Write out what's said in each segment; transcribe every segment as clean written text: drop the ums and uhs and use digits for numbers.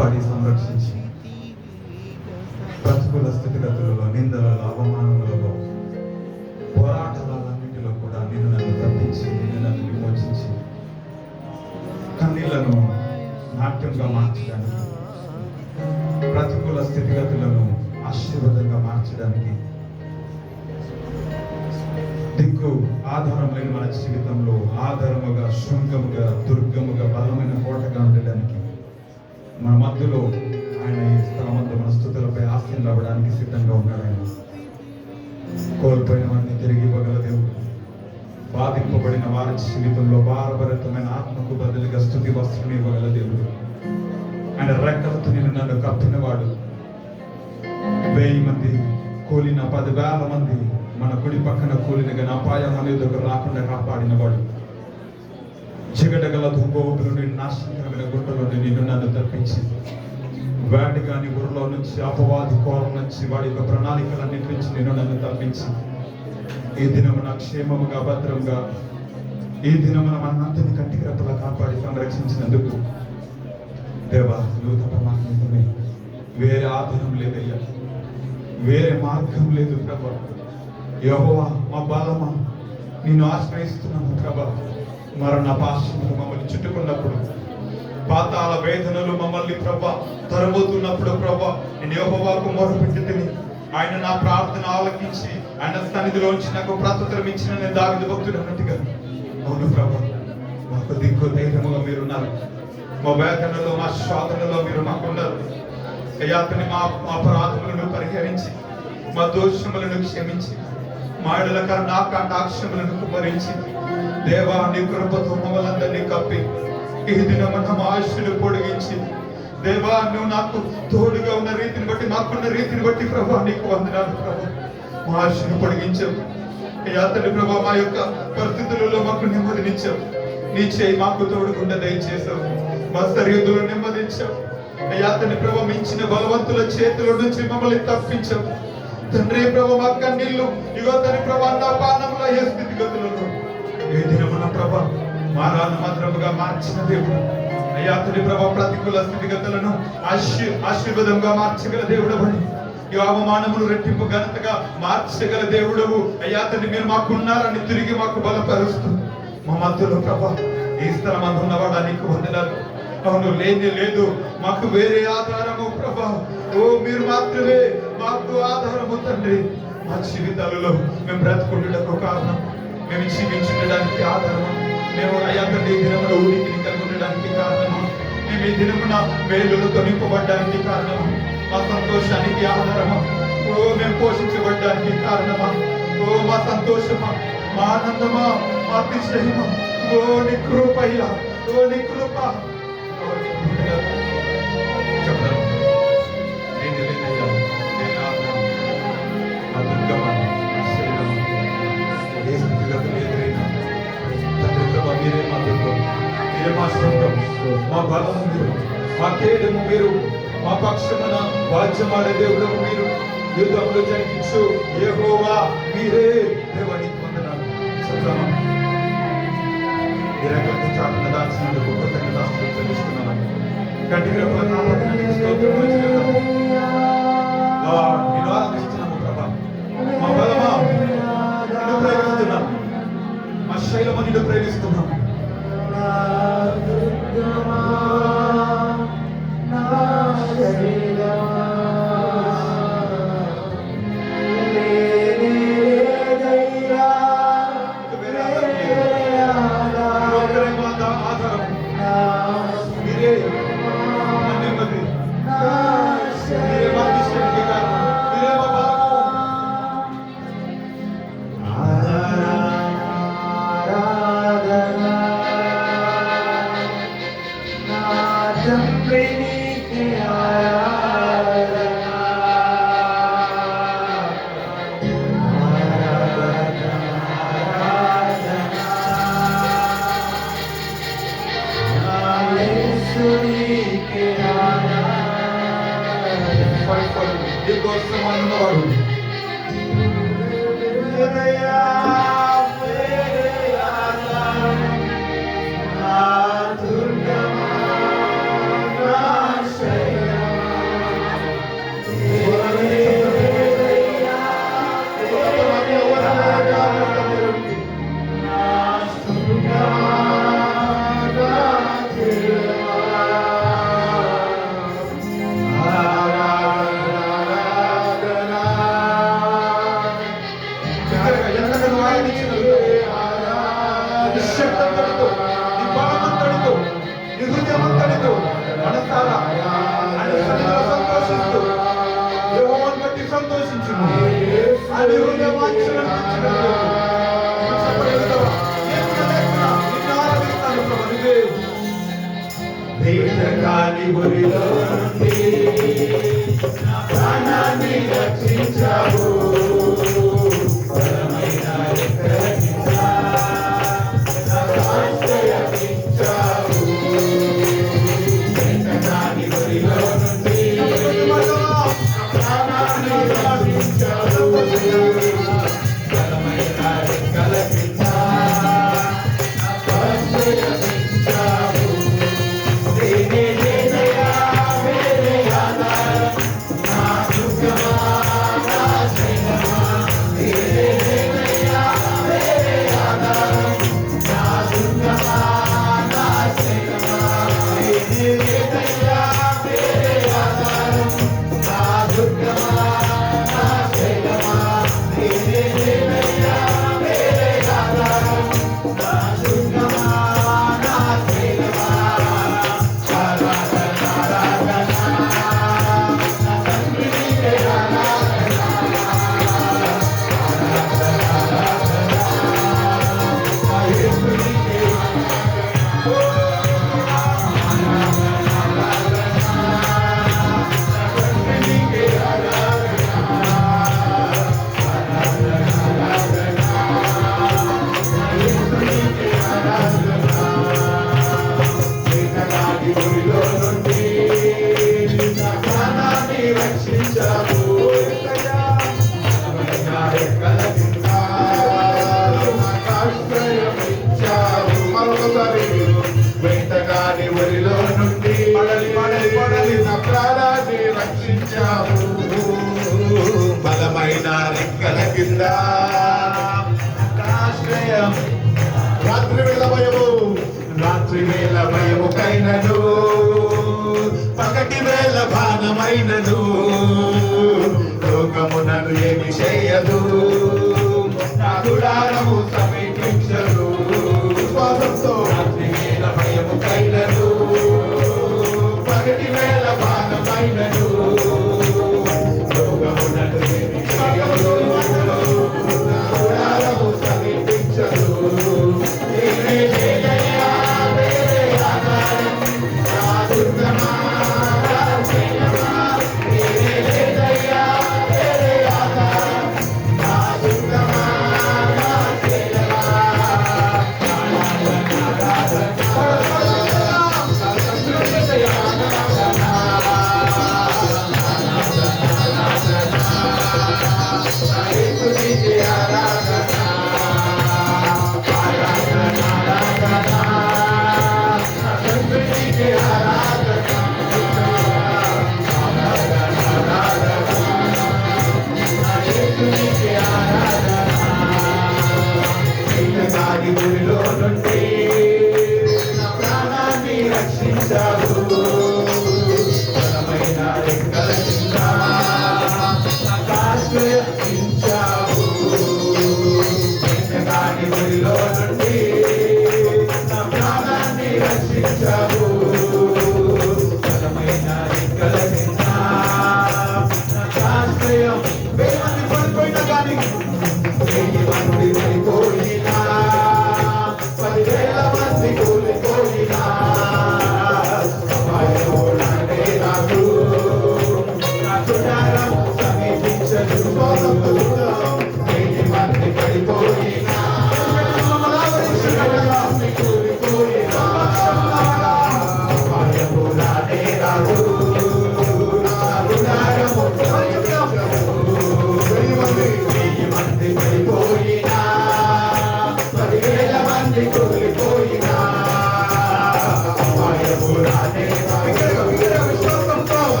సంరక్షించి ప్రతికూల స్థితిగతులలో, నిందలలో, అవమానములలో, పోరాటాలన్నింటిలో కూడా నిన్ను నన్ను తప్పించి, నిన్ను నన్ను విమోచించి, కన్నీళ్లను నాట్యంగా మార్చడానికి, ప్రతికూల స్థితిగతులను ఆశీర్వాదంగా మార్చడానికి, దిక్కు ఆధారం లేని మన జీవితంలో ఆధారముగా, శృంగముగా, దుర్గముగా, బలమైన కోటగా ఉండడానికి మన మధ్యలో ఆయన ఈ స్థలమంతా మన స్థుతులపై ఆశయం అవ్వడానికి సిద్ధంగా ఉన్నాడు. ఆయన కోల్పోయిన వారిని తిరిగి ఇవ్వగల దేవుడు. బాధింపబడిన వారి జీవితంలో భారభరితమైన ఆత్మకు బదులుగా స్థుతి వస్త్రం ఇవ్వగల దేవుడు. ఆయన రెక్కలతో నేను నన్ను కప్పినవాడు. 1000 మంది కూలిన 10,000 మంది మన కుడి పక్కన కూలిన గన అపాయం అనేది రాకుండా కాపాడినవాడు. జిగటగల దుంగోపుల నుండి, నాశనకరమైన గుట్టల నుండి నిన్ను నన్ను తప్పించి, వాడి కాని ఊరిలో నుంచి, అపవాది కోరం నుంచి, వాడి యొక్క ప్రణాళికలన్నిటి నుంచి నిన్ను నన్ను తప్పించి, ఈ దినమున క్షేమముగా, భద్రంగా, ఈ దినమున మనంతని కంటికి రెప్పలా కాపాడి సంరక్షించినందుకు దేవా, నువ్వు తప్ప మాకు నిజమే. వేరే ఆధారం లేదయ్యా, వేరే మార్గం లేదు ప్రభా. యెహోవా మా బలమా, నిన్ను ఆశ్రయిస్తున్నాము ప్రభా. మరణ పాశములు మమ్మల్ని చుట్టుకున్నప్పుడు, పాతాళ వేదనలు మమ్మల్ని ప్రభా తరుముతున్నప్పుడు ప్రభా, నేను యెహోవాకు మొరపెట్టుకుని ఆయన నా ప్రార్థన ఆలకించి ఆయన సన్నిధిలోంచి నాకు ప్రత్యుత్తరం ఇచ్చిన నేను దావీదు భక్తుడు అన్నట్టుగా, అవును ప్రభా, మాకు దిక్కు ధైర్యముగా మీరున్నారు. మా వేదనలో, మా శోధనలో మీరు మాకున్నారు అయ్యా. మా అపరాధములను పరిహరించి, మా దోషములను క్షమించి, మా ఎడల కరుణాకటాక్షములను కుమరించి దేవా, నీ కృపతో మమ్మల్ని కప్పి ఈ దినమున మా ఆశలు పొడిగించి దేవా, నువ్వు నాకు తోడుగా ఉన్న రీతిని బట్టి, మాకున్న రీతిని బట్టి ప్రభా నీకు వందనాలు ప్రభా. మా ఆశను పొడిగించావు అయ్యా తండ్రి ప్రభా. మా యొక్క పరిస్థితులలో మాకు నెమ్మదినిచ్చావు. నీ చేయి మాకు తోడుకుండా దయచేసావు. మా సరిహద్దులు నెమ్మదించావు అయ్యా తండ్రి ప్రభా. మించిన బలవంతుల చేతుల నుంచి మమ్మల్ని తప్పించావు తండ్రి ప్రభా. మా కన్నీళ్ళు ఇగో తండ్రి ప్రభా అన్నపానముల ఏ స్థితిగతులలో ఏ దినమున ప్రభా మారాను మాత్రముగా మార్చిన దేవుడు అయ్యా తండ్రి ప్రభా. ప్రతికూల స్థితిగతులను ఆశీర్వాదంగా మార్చగల దేవుడు అని, ఈ అవమానములు రెట్టింపు ఘనతగా మార్చగల దేవుడవు అయ్యా తండ్రి. మీరు మాకున్నారని తిరిగి మాకు బలపరుస్తూ మా మధ్యలో ప్రభా ఈ స్థలం అందున్నవాడా నీకు వందనాలు. అవును, లేని లేదు మాకు వేరే ఆధారము ప్రభా. ఓ మీరు మాత్రమే మాకు ఆధారము తండ్రి. మా జీవితాలలో మేము బ్రతుకుండటకు కారణం, మేము జీవించడానికి ఆధారము, మేము అయ్యా తండ్రి ఈ దినమున ఉనికిని కలిగి ఉండడానికి కారణము, మేము ఈ దినమున వేలులతో నింపబడ్డానికి కారణము, మా సంతోషానికి ఆధారమా, ఓ మేము పోషించబడ్డానికి కారణమా, ఓ మా సంతోషమా, మా ఆనందమా, మా అతిశయమా, ఓ నీ కృపయ్యా, ఓ నీ కృప చెప్తాను. మీరే మా దుర్గం, మీరే మా శృంగం, మా బలము మీరు, మా కేడము మీరు, మా పక్షమున వాద్యమాడే దేవుడు మీరు, యుద్ధములు జరిగించు యెహోవా మీరే. దేవానికి వందనాలు. చెప్తామా? ఈ రకంగా చాటున దాచినందుకు కృతజ్ఞతాస్తుతులు చెల్లిస్తున్నాను. కంటికి రెప్పలా కాపాడినందుకు స్తోత్రములు చెల్లిస్తున్నాము. నిన్ను ఆరాధిస్తున్నాము ప్రభా. మా బలమా నిన్ను ప్రేమిస్తున్నాం, మా శైలము నిన్ను ప్రేమిస్తున్నాం. Say ఆయన సన్నిధిలో సంతోషిస్తూ యెహోవాను బట్టి సంతోషించుము. ఆయన హృదయ వాంఛలను తీర్చగలడు. చెప్పగలుగుతావా? ఏసుగా లేకున్నా నిన్ను ఆరాధిస్తాను ప్రభు. నీవే వేటగాని ఊరిలో నుండి నా ప్రాణాన్ని రక్షించావు. బలమైన రెక్కల కింద నాకు ఆశ్రయమిచ్చావు. వేటగాని ఊరిలో నుండి నా ప్రాణాన్ని రక్షించావు. బలమైన రెక్కల కింద నాకు ఆశ్రయమిచ్చావు. వెంటగాని ఒరిలో నుండి నా ప్రాణాన్ని రక్షించావు. బలమైన రెక్కల కింద ఆశ్రయం. రాత్రి వేళ భయము, రాత్రి వేళ భయముకైనను, పగటి వేళ బాణమైనను, లోకమునను ఏమి చేయదు. నా గుడారము సమీపించదు. విశ్వాసంతో రాత్రి వేళ భయముకైనను, పగటి వేళ బాణమైనను, లోకమునను ఏమి చేయదు. నా గుడారము సమీపించదు.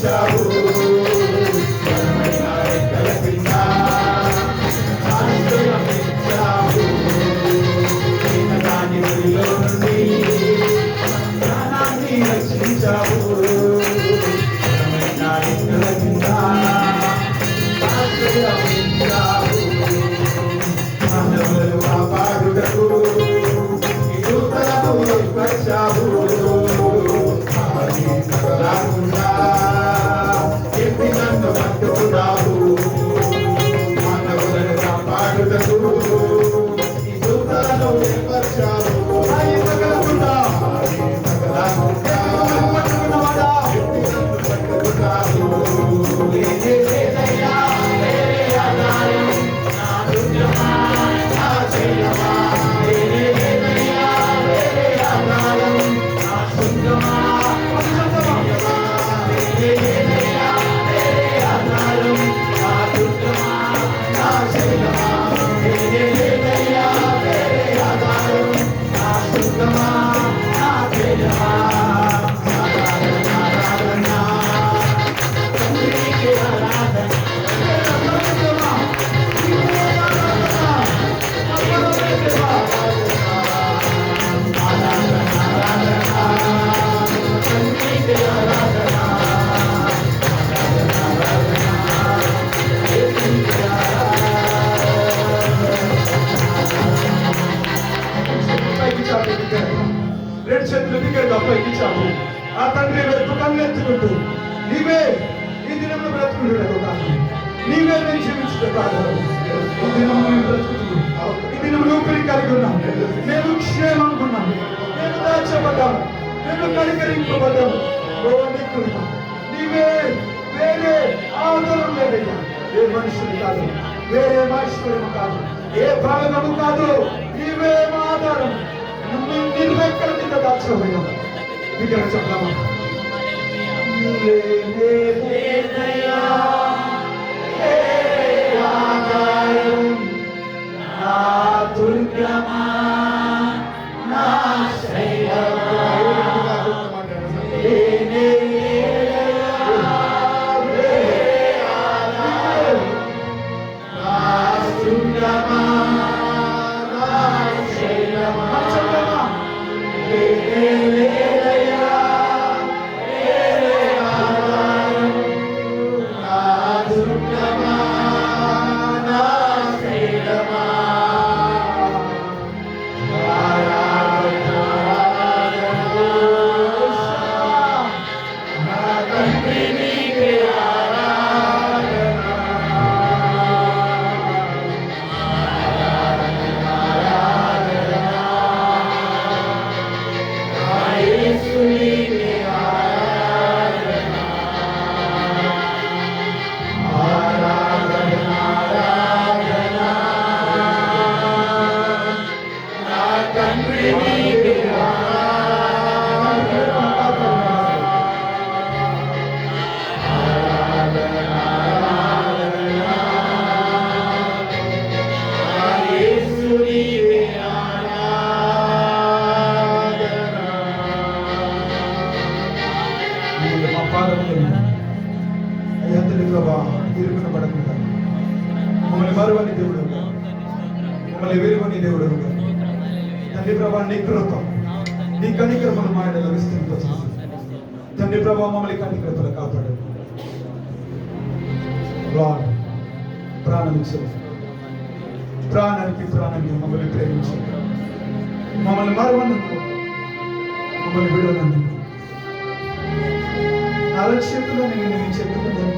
రక్షించావు. బలమైన రెక్కల కింద ఆశ్రయమిచ్చావు. దాని ఒడిలో నుండి ప్రాణాన్ని రక్షించావు. బలమైన రెక్కల కింద ఆశ్రయమిచ్చావు. మానవులను కాపాడుటకు ఈ దూతలను ఏర్పరిచావు. రాకుండా ఎత్తి నన్ను పట్టుకున్నావు. మానవులను కాపాడుటకు ఈ దూతలను ఏర్పరిచావు. సకలకుండా పట్టుకున్నవాడా ఎత్తి నన్ను పట్టుకున్నావు. రెండు చేతులు బిగ్గరగా పైకి చాపు. ఆ తండ్రి వైపు కన్నెత్తుకుంటూ నీవే ఈ దినంలో బ్రతుకుంటున్నాడు కాదు, నీవే నేను జీవించుట కాదు. ఈ దినం నేను బ్రతుకుతున్నాను, ఈ దినం ఊపిరి కలిగి ఉన్నాను, నేను క్షేమం అనుకున్నాను, నేను దాచబడ్డాను, నేను కనికరింపబడ్డాను. నీవే, వేరే ఆధారం లేదయ్యా. ఏ మనుషులు కాదు, వేరే మనుషులు కాదు, ఏ భాగము కాదు, నీవే మా ఆధారం. నిర్వెక్కల కింద దాచబోయాం. ఇక్కడ చెప్తామా పడకుండా మమ్మల్ని మరువని దేవుడు, మమ్మల్ని వెలువని దేవుడు. తండ్రి ప్రభా, నీ కృప, నీ కనికరములు మా ఎడల విస్తరింపచేసి తండ్రి ప్రభా మమ్మల్ని కనికరములు కాపాడు. ప్రాణం ఇచ్చావు, ప్రాణానికి ప్రాణాన్ని మమ్మల్ని ప్రేమించు, మమ్మల్ని మరువనందుకు, మమ్మల్ని విడవనందుకు. అలక్ష్యంలో నేను నీ చెప్పుకుందాను.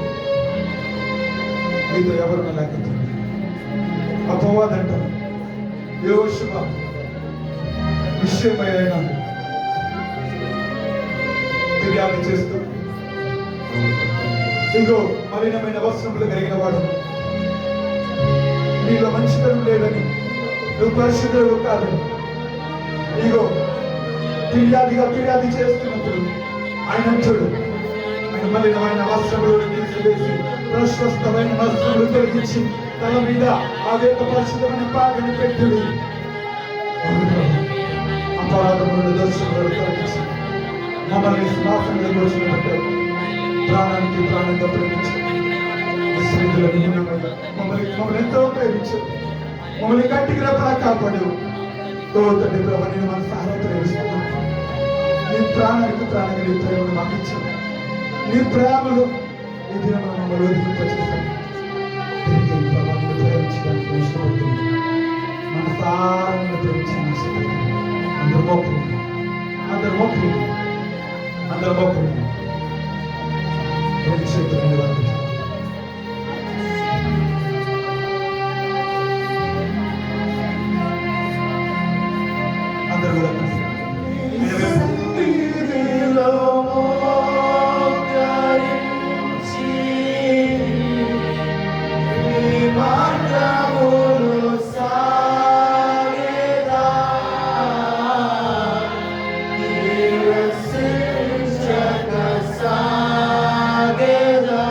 మీతో ఎవరు లేకపోతే అపవాదంట యోషువ విషయమైన ఫిర్యాదు చేస్తూ, ఇగో మలినమైన వస్త్రములు కలిగిన వాడు, నీలో మంచితనం లేదని, నువ్వు పరిశుద్ధుడు కాదు. ఇగో ఫిర్యాదు చేస్తున్నప్పుడు ఆయన చూడు, ఆయన మలినమైన వస్త్రములు తీసివేసి ప్రశస్తమైన వస్త్రములు తొలగించి తల మీద ఆ యొక్క పరిశుద్ధమైన పాగని పెట్టుడు. అపరాధములను దర్శనములు తొలగించి మమ్మల్ని సింహాసనంలో కూర్చుని పెట్టారు. ప్రాణానికి ప్రాణంగా ప్రేమించారు. సన్నిధిలో నిమగ్నమయ్యారు. మమ్మల్ని ఎంతో ప్రేమించారు. మమ్మల్ని గట్టిగా రెప్పలా కాపాడు. ఓ తండ్రి ప్రభు, నేను మనసారా ప్రేమిస్తున్నాను. నీ ప్రాణానికి ప్రాణంగా నీ ప్రేమను మాకు ఇచ్చాను. నీ ప్రేమలో ఈ దినం మమ్మల్ని ఒదిగిపోచేశాను. తిరిగి ప్రభు నిన్ను ప్రేమించడానికి నేను ఇష్టపడుతున్నాను. మనసారా నిన్ను ప్రేమించాను. అందరు మోకరింది, అందరు మోకరింది, అందరు మోకరింది. చేతులు నిలబడి అందరూ కూడా సన్నిధిలో మోకరించి నీ మార్గములో సాగేదా, నిరసించక సాగేదా.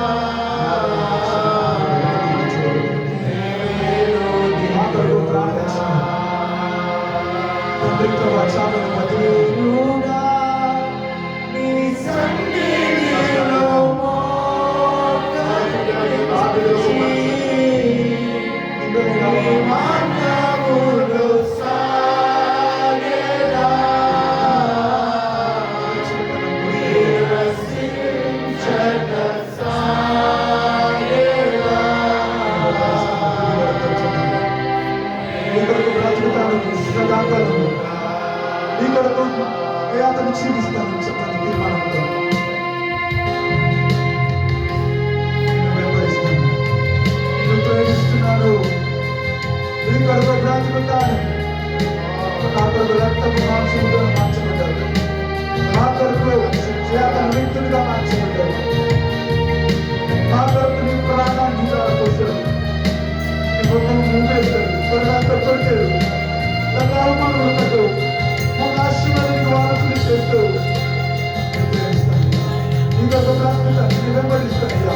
చాలను బతులు నీ సన్నిధిలో మోకరించి నీ మార్గములో సాగేదా, నిరసించక సాగేదా. నీ కొరకు బ్రతుకుతాను, సదాకాలం నీ కొరకు అతను జీవిస్తాను చెప్పని తీర్మానంతో నిన్ను వెంబడిస్తాను, నిన్ను ప్రేమిస్తున్నాను. నీ కొరకు బ్రతుకుతాను. నా కొరకు రక్తపు మాంసముగా మార్చబడ్డాడు. నా కొరకు అతను వ్యక్తులుగా మార్చబడ్డాడు. నా కొరకు నీ ప్రాణాన్ని పోసాడు. నీ ముఖం మూపేశాడు. త్వరగా కొట్టాడు. తన అవమానం తగ్గు ఆశీర్వాదానికి వారసులు చేస్తూ ఇంకొక ప్రార్థన నీ వెంబడిస్తానయ్యా.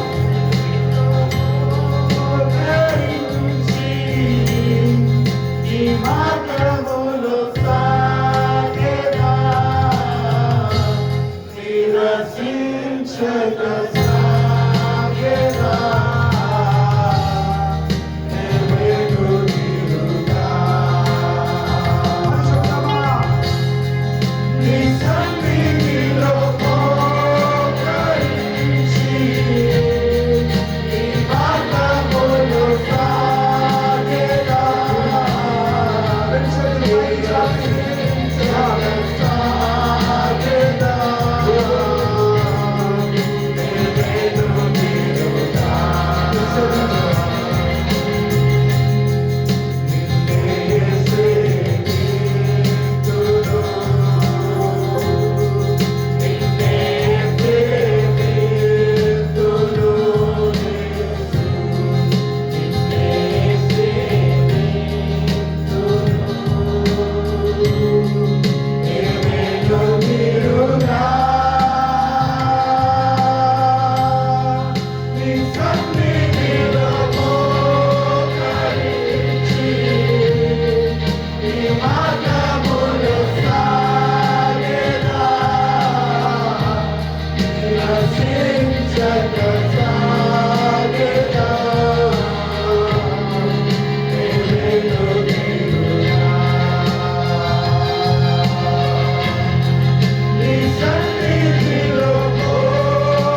నీ మార్గములో సాగేదా, నిరసించక సాగేదా. నీ సన్నిధిలో మోకరించి నీ మార్గములో సాగేదా, నిరసించక సాగేదా. నీ సన్నిధిలో మోకరించి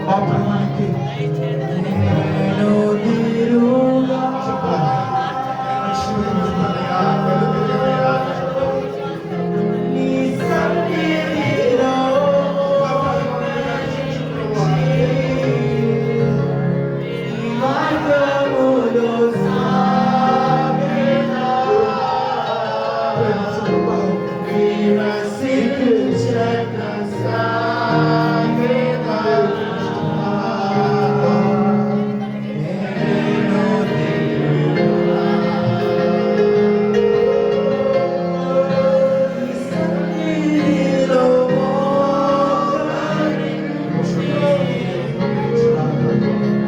మా ప్రేమానికి నేను తీరుగా నీ సన్నిధిలో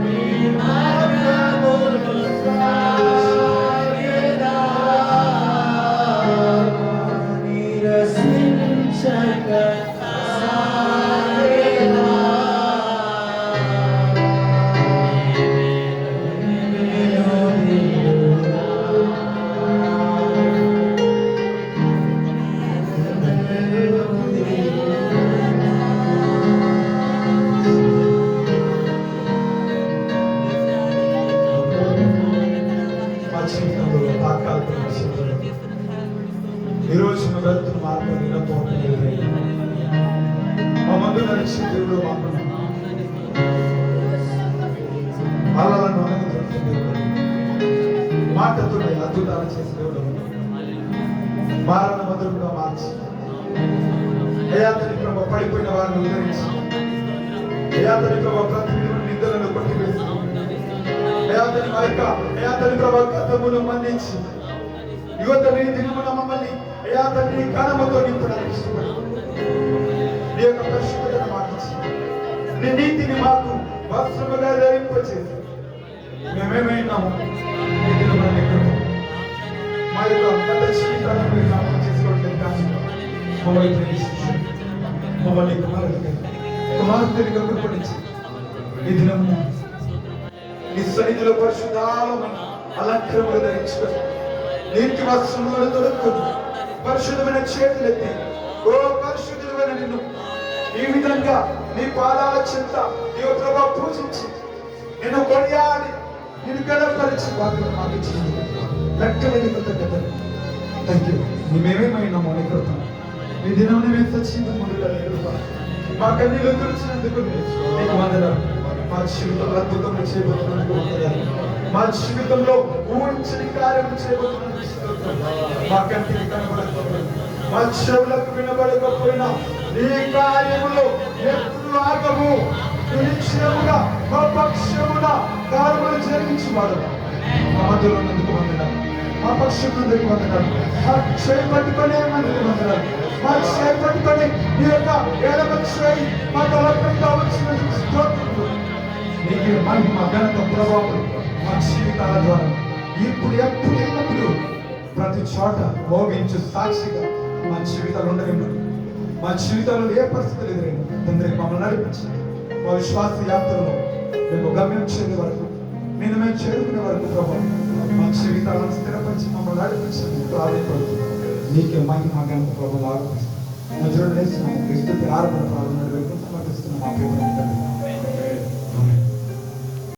నీ మార్గములో సాగేదా విరసిల్చక సాగేదా మా జీవితంలో తాత్కాలిక పరిస్థితులు ఈరోజు మేము వెళ్తున్న మార్గం నిలబోతుంది. మా ముందు నడిచి దేవుడు మాకు అలలను అనుమతి దేవుడు మాటతో అద్భుతాలు చేసి దేవుడు మారణ మధురు కూడా మార్చి అయాతని ప్రభ పడిపోయిన వారిని ఉద్ధరించి అయాతని ప్రభ ప్రతి నిందలను కొట్టివేసి అయాతని ప్రభ గతమును మన్నించి యువతని దినమున మమ్మల్ని అయాతని ఘనముతో నింపడానికి ఇష్టపడి నీ యొక్క పరిశుద్ధతను మాకించి నీ నీతిని మాకు వస్త్రముగా ధరింపచేసి మేమేమైనాము ఈ దినమున నీ కృప మా యొక్క గత జీవితాలను మీరు జ్ఞాపకం చేసుకోవట్లేదు కానీ మమ్మల్ని ప్రేమించి మమ్మల్ని కుమార్తెలుగా కృపణించి ఈ దినము నీ సన్నిధిలో పరిశుద్ధాలమైన అలంకరములు ధరించుకొని నీటి వస్త్రములను తొడుక్కొని పరిశుద్ధమైన చేతులెత్తి ఓ పరిశుద్ధుడైన నిన్ను ఈ విధంగా నీ పాదాల చెంత నీ ప్రభా పూజించి నిన్ను కొనియాడి నిన్ను గణపరిచి వాటిని మాకు ఇచ్చింది లెక్కలేని కృతజ్ఞతలు. Thank you. మేమేమైనామో నీ కృప ఈ దినం మేము సచ్చిగా ముందు మా కన్నీళ్ళు తుడిచినందుకు నీకు వందనాలు. మా జీవితంలో అద్భుతంగా చేయబోతున్నందుకు వందనాలు. మా జీవితంలో ఊహించని కార్యం చేయబోతున్నందుకు స్తోత్రం. మా కంటికి కనబడకపోయినా మా చెవులకు వినబడకపోయినా నీ కార్యములో ఎప్పుడు ఆగము. నిశ్చయముగా మా పక్షమున కార్యములు జరిగించువాడు. మా మధ్యలో ఉన్నందుకు వందనాలు. మా పక్షమునందుకు వందనాలు. మా చేయి పట్టుకునే మందుకు వందనాలు. మా చేయి పట్టుకొని నీ యొక్క ఎడమ చేయి మా తలపై వచ్చినందుకు స్తోత్రం. నీకు మహిమ ఘనత ప్రభావం మా జీవితాల ద్వారా ఇప్పుడు ఎప్పుడు ఎల్లప్పుడు ప్రతి చోట మోగించు సాక్షిగా మా జీవితాలు ఉండలేము. మా జీవితాల్లో ఏ పరిస్థితులు ఎదురైనా తండ్రి మమ్మల్ని నడిపించండి. మా విశ్వాస యాత్రలో మేము గమ్యం చేరే వరకు మేము చేరుకునే వరకు ప్రభావం మా జీవితాలను స్థిరపరిచి మమ్మల్ని నడిపించండి. ప్రారంభపడుతుంది నీకే మహిమ ఘనత ప్రభావం ఆరోపిస్తాం. మధ్యలో క్రీస్తు ఆరంభం ప్రారంభం